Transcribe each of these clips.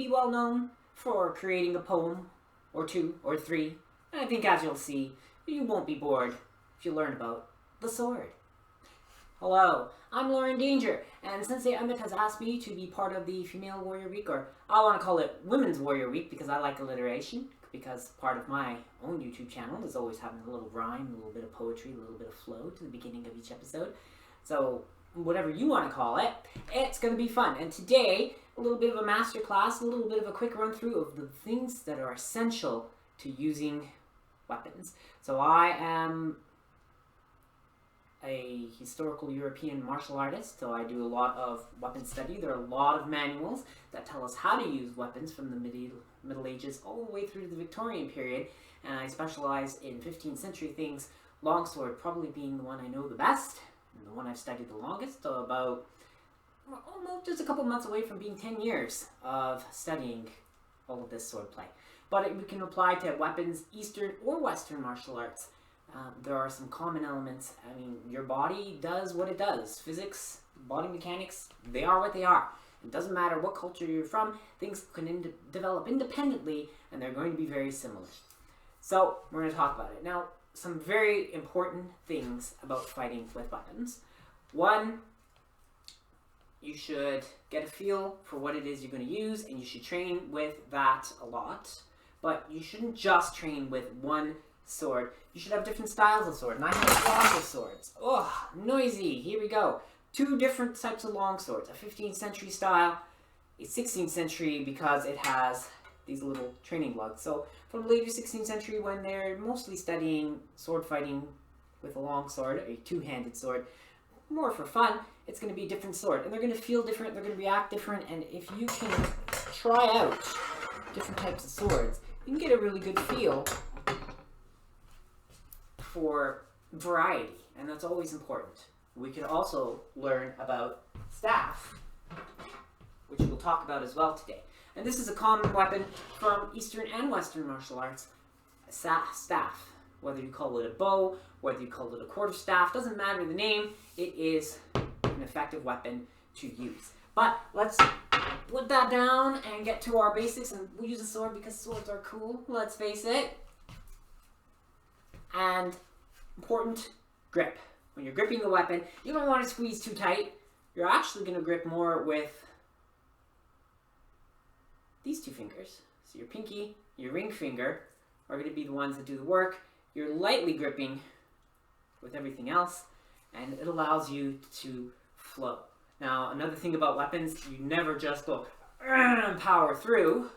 be well known for creating a poem or two or three. And I think, as you'll see, you won't be bored if you learn about the sword. Hello, I'm Lauren Danger, and Sensei Emmetts has asked me to be part of the Female Warrior Week, or I want to call it Women's Warrior Week because I like alliteration, because part of my own YouTube channel is always having a little rhyme, a little bit of poetry, a little bit of flow to the beginning of each episode. So whatever you want to call it, it's going to be fun. And today, a little bit of a masterclass, a little bit of a quick run through of the things that are essential to using weapons. So I am a historical European martial artist, so I do a lot of weapon study. There are a lot of manuals that tell us how to use weapons from the Middle Ages all the way through to the Victorian period, and I specialize in 15th century things, longsword probably being the one I know the best, and the one I've studied the longest, so about almost just a couple months away from being 10 years of studying all of this sword play. But we can apply to weapons, Eastern or Western martial arts. There are some common elements. I mean, your body does what it does. Physics, body mechanics, they are what they are. It doesn't matter what culture you're from, things can develop independently, and they're going to be very similar. So, we're going to talk about it. Now, some very important things about fighting with weapons. One, you should get a feel for what it is you're going to use, and you should train with that a lot. But you shouldn't just train with one sword. You should have different styles of sword, and I have lots of swords. Oh, noisy. Here we go. Two different types of long swords. A 15th century style, a 16th century because it has these little training lugs. So from the later 16th century, when they're mostly studying sword fighting with a long sword, a two-handed sword, more for fun, it's going to be a different sword. And they're going to feel different, they're going to react different, and if you can try out different types of swords, you can get a really good feel for variety, and that's always important. We can also learn about staff, which we'll talk about as well today. And this is a common weapon from Eastern and Western martial arts, a staff. Whether you call it a bow, whether you call it a quarterstaff, doesn't matter the name, it is an effective weapon to use. But let's put that down and get to our basics, and we'll use a sword because swords are cool, let's face it. And important, grip. When you're gripping a weapon, you don't want to squeeze too tight. You're actually going to grip more with these two fingers. So your pinky, your ring finger are going to be the ones that do the work. You're lightly gripping with everything else, and it allows you to flow. Now, another thing about weapons, you never just go and power through.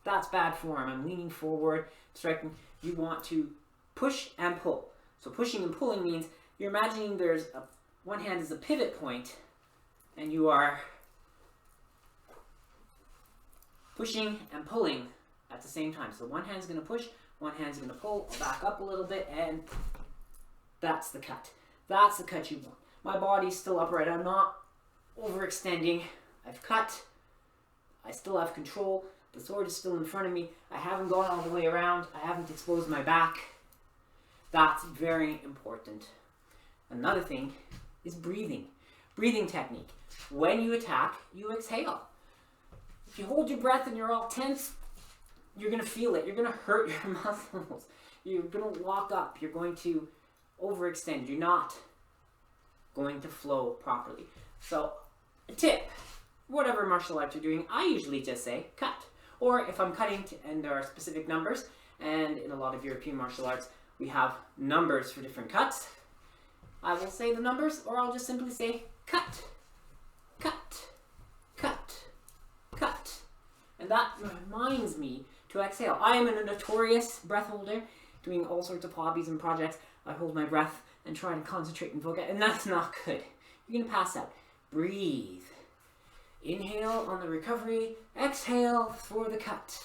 That's bad form. I'm leaning forward, striking. You want to push and pull. So pushing and pulling means you're imagining there's one hand is a pivot point, and you are pushing and pulling at the same time. So one hand's going to push, one hand's going to pull. I'll back up a little bit, and that's the cut. That's the cut you want. My body's still upright. I'm not overextending. I've cut. I still have control. The sword is still in front of me. I haven't gone all the way around. I haven't exposed my back. That's very important. Another thing is breathing. Breathing technique. When you attack, you exhale. If you hold your breath and you're all tense, you're going to feel it. You're going to hurt your muscles. You're going to lock up. You're going to overextend. You're not going to flow properly. So, a tip. Whatever martial arts you're doing, I usually just say cut. Or if I'm cutting and there are specific numbers, and in a lot of European martial arts, we have numbers for different cuts. I will say the numbers, or I'll just simply say cut, cut, cut, cut. And that reminds me to exhale. I am a notorious breath holder, doing all sorts of hobbies and projects. I hold my breath and try to concentrate and focus, and that's not good. You're going to pass out. Breathe. Inhale on the recovery, exhale for the cut.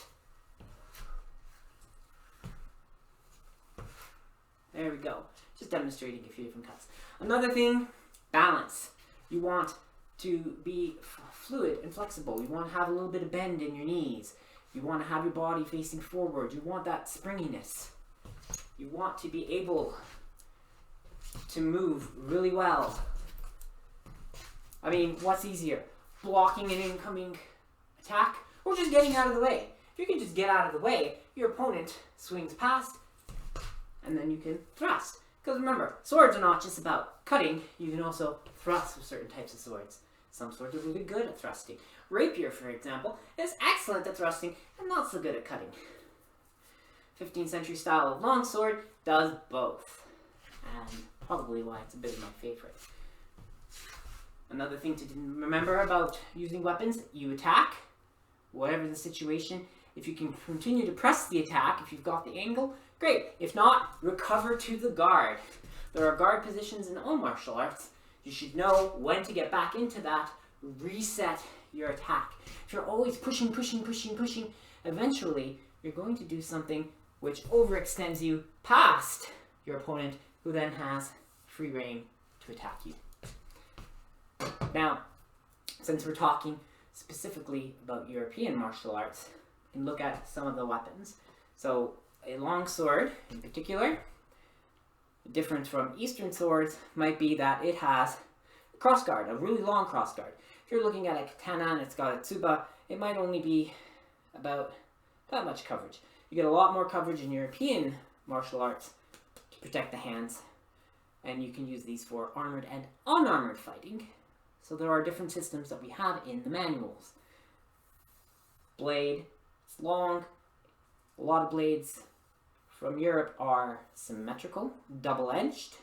There we go. Just demonstrating a few different cuts. Another thing, balance. You want to be fluid and flexible. You want to have a little bit of bend in your knees. You want to have your body facing forward. You want that springiness. You want to be able to move really well. I mean, what's easier? Blocking an incoming attack or just getting out of the way. If you can just get out of the way, your opponent swings past, and then you can thrust. Because remember, swords are not just about cutting, you can also thrust with certain types of swords. Some swords are really good at thrusting. Rapier, for example, is excellent at thrusting and not so good at cutting. 15th century style of longsword does both, and probably why it's a bit of my favorite. Another thing to remember about using weapons, you attack, whatever the situation. If you can continue to press the attack, if you've got the angle, great. If not, recover to the guard. There are guard positions in all martial arts. You should know when to get back into that, reset your attack. If you're always pushing, eventually you're going to do something which overextends you past your opponent, who then has free reign to attack you. Now, since we're talking specifically about European martial arts, we can look at some of the weapons. So, a long sword in particular, the difference from Eastern swords might be that it has a crossguard, a really long crossguard. If you're looking at a katana and it's got a tsuba, it might only be about that much coverage. You get a lot more coverage in European martial arts to protect the hands, and you can use these for armored and unarmored fighting. So there are different systems that we have in the manuals. Blade, it's long. A lot of blades from Europe are symmetrical, double-edged,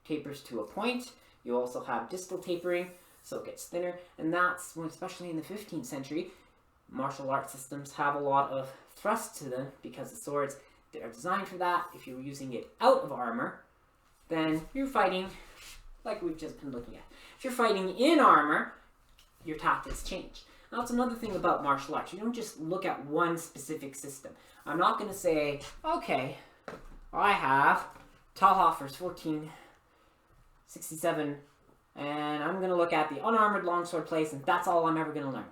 tapers to a point. You also have distal tapering, so it gets thinner, and that's when, especially in the 15th century, martial arts systems have a lot of thrust to them because the swords are designed for that. If you're using it out of armor, then you're fighting like we've just been looking at. If you're fighting in armor, your tactics change. Now, that's another thing about martial arts. You don't just look at one specific system. I'm not going to say, okay, I have Talhofer's 1467, and I'm going to look at the unarmored longsword place, and that's all I'm ever going to learn.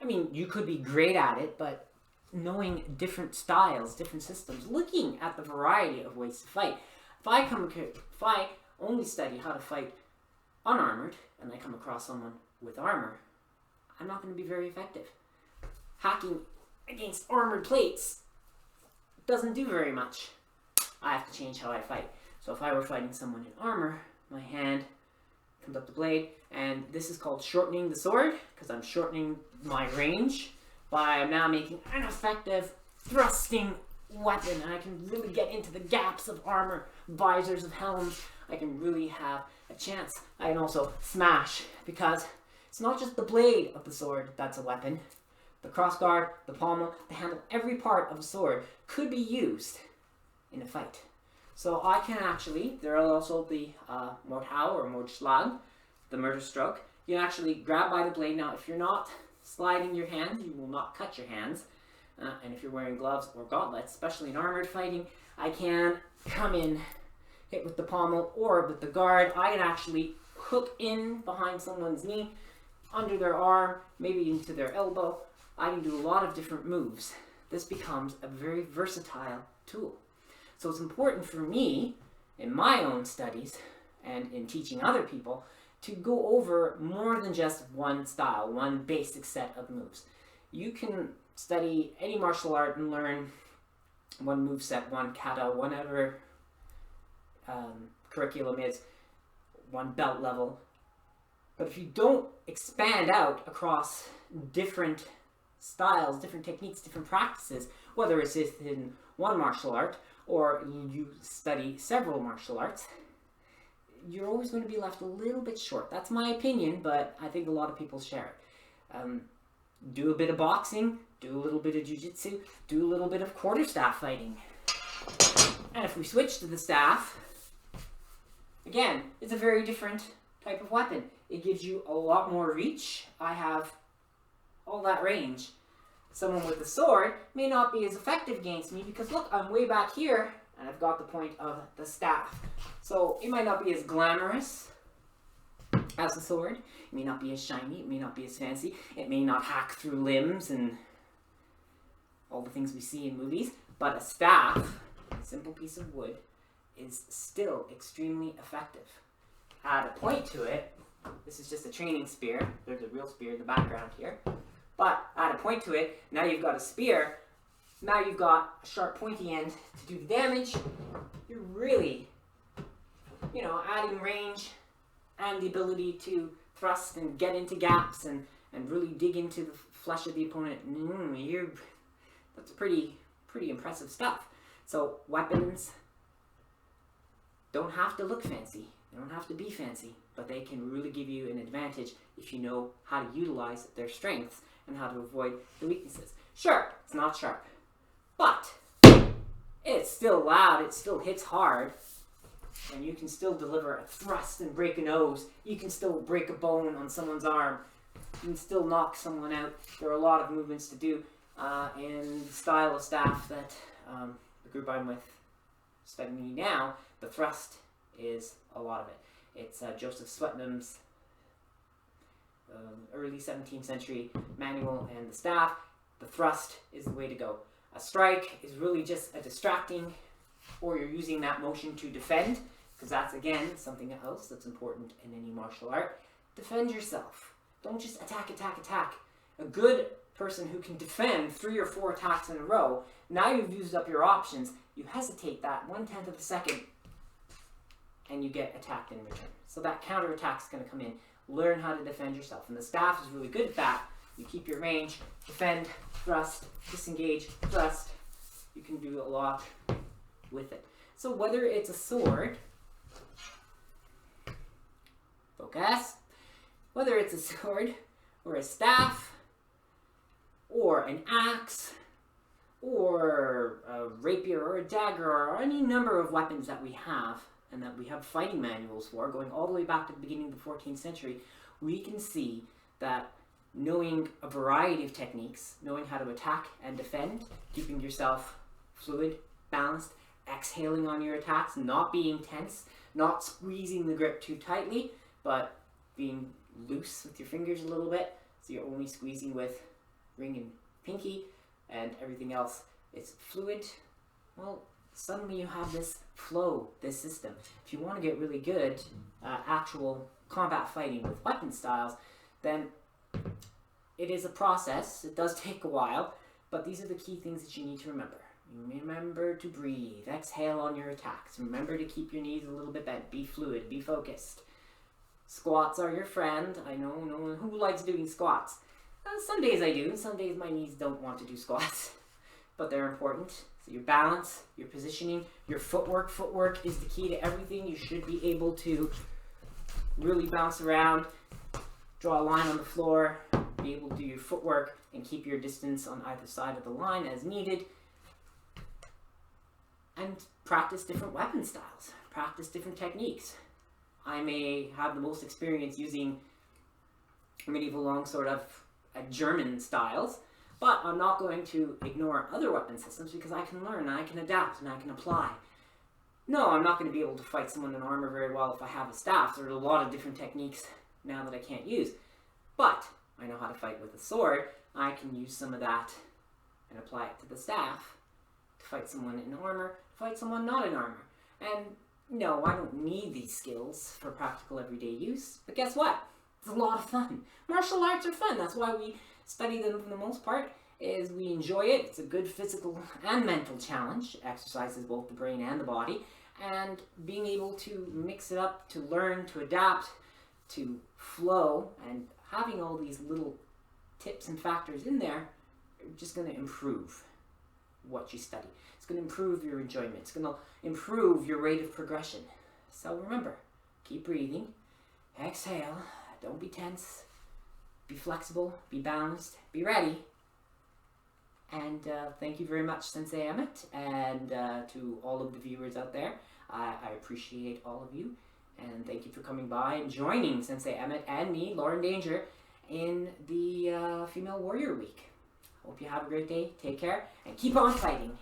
I mean, you could be great at it, but knowing different styles, different systems, looking at the variety of ways to fight. If I only study how to fight unarmored, and I come across someone with armor, I'm not going to be very effective. Hacking against armored plates doesn't do very much. I have to change how I fight. So if I were fighting someone in armor, my hand comes up the blade, and this is called shortening the sword, because I'm shortening my range by now making an effective thrusting weapon, and I can really get into the gaps of armor, visors of helms. I can really have a chance. I can also smash, because it's not just the blade of the sword that's a weapon. The crossguard, the pommel, the handle, every part of a sword could be used in a fight. So I can actually, there are also the Mordhau or Mordschlag, the murder stroke. You can actually grab by the blade. Now, if you're not sliding your hands, you will not cut your hands. And if you're wearing gloves or gauntlets, especially in armored fighting, I can come in, hit with the pommel or with the guard. I can actually hook in behind someone's knee, under their arm, maybe into their elbow. I can do a lot of different moves. This becomes a very versatile tool. So it's important for me, in my own studies and in teaching other people, to go over more than just one style, one basic set of moves. You can study any martial art and learn one moveset, one kata, whatever curriculum is, one belt level. But if you don't expand out across different styles, different techniques, different practices, whether it's in one martial art or you study several martial arts, you're always going to be left a little bit short. That's my opinion, but I think a lot of people share it. Do a bit of boxing, do a little bit of jiu-jitsu, do a little bit of quarterstaff fighting. And if we switch to the staff, again, it's a very different type of weapon. It gives you a lot more reach. I have all that range. Someone with a sword may not be as effective against me because look, I'm way back here and I've got the point of the staff. So it might not be as glamorous as a sword. It may not be as shiny. It may not be as fancy. It may not hack through limbs and all the things we see in movies. But a staff, a simple piece of wood, is still extremely effective. Add a point to it. This is just a training spear. There's a real spear in the background here. But add a point to it, now you've got a spear, now you've got a sharp pointy end to do the damage. You're really, adding range and the ability to thrust and get into gaps and really dig into the flesh of the opponent. That's pretty impressive stuff. So weapons don't have to look fancy. They don't have to be fancy, but they can really give you an advantage if you know how to utilize their strengths and how to avoid the weaknesses. Sure, it's not sharp, but it's still loud, it still hits hard, and you can still deliver a thrust and break a nose. You can still break a bone on someone's arm. You can still knock someone out. There are a lot of movements to do in the style of staff that the group I'm with studying now. The thrust is a lot of it. It's Joseph Swetnam's early 17th century manual, and the staff, the thrust is the way to go. A strike is really just a distracting, or you're using that motion to defend, because that's, again, something else that's important in any martial art. Defend yourself. Don't just attack, attack, attack. A good person who can defend 3 or 4 attacks in a row, now you've used up your options, you hesitate that 1/10 of a second, and you get attacked in return. So that counterattack is going to come in. Learn how to defend yourself. And the staff is really good at that. You keep your range, defend, thrust, disengage, thrust. You can do a lot with it. So whether it's a sword, focus, whether it's a sword or a staff or an axe or a rapier or a dagger or any number of weapons that we have and that we have fighting manuals for, going all the way back to the beginning of the 14th century, we can see that knowing a variety of techniques, knowing how to attack and defend, keeping yourself fluid, balanced, exhaling on your attacks, not being tense, not squeezing the grip too tightly, but being loose with your fingers a little bit, so you're only squeezing with ring and pinky, and everything else is fluid. Well, suddenly you have this flow, this system. If you want to get really good actual combat fighting with weapon styles, then it is a process. It does take a while, but these are the key things that you need to remember. Remember to breathe, exhale on your attacks. Remember to keep your knees a little bit bent. Be fluid, be focused. Squats are your friend. I know no one who likes doing squats. Some days I do, some days my knees don't want to do squats, but they're important. So your balance, your positioning, your footwork. Footwork is the key to everything. You should be able to really bounce around, draw a line on the floor, be able to do your footwork and keep your distance on either side of the line as needed. And practice different weapon styles, practice different techniques. I may have the most experience using medieval longsword of German styles, but I'm not going to ignore other weapon systems because I can learn, and I can adapt, and I can apply. No, I'm not going to be able to fight someone in armor very well if I have a staff. There are a lot of different techniques now that I can't use. But I know how to fight with a sword. I can use some of that and apply it to the staff to fight someone in armor, fight someone not in armor. And no, I don't need these skills for practical everyday use, but guess what? It's a lot of fun. Martial arts are fun. That's why we study them for the most part, is we enjoy it. It's a good physical and mental challenge. It exercises both the brain and the body. And being able to mix it up, to learn, to adapt, to flow, and having all these little tips and factors in there are just going to improve what you study. It's going to improve your enjoyment. It's going to improve your rate of progression. So remember, keep breathing, exhale, don't be tense, be flexible, be balanced, be ready. And thank you very much, Sensei Emmett, and to all of the viewers out there. I appreciate all of you, and thank you for coming by and joining Sensei Emmett and me, Lauren Danger, in the Female Warrior Week. Hope you have a great day, take care, and keep on fighting.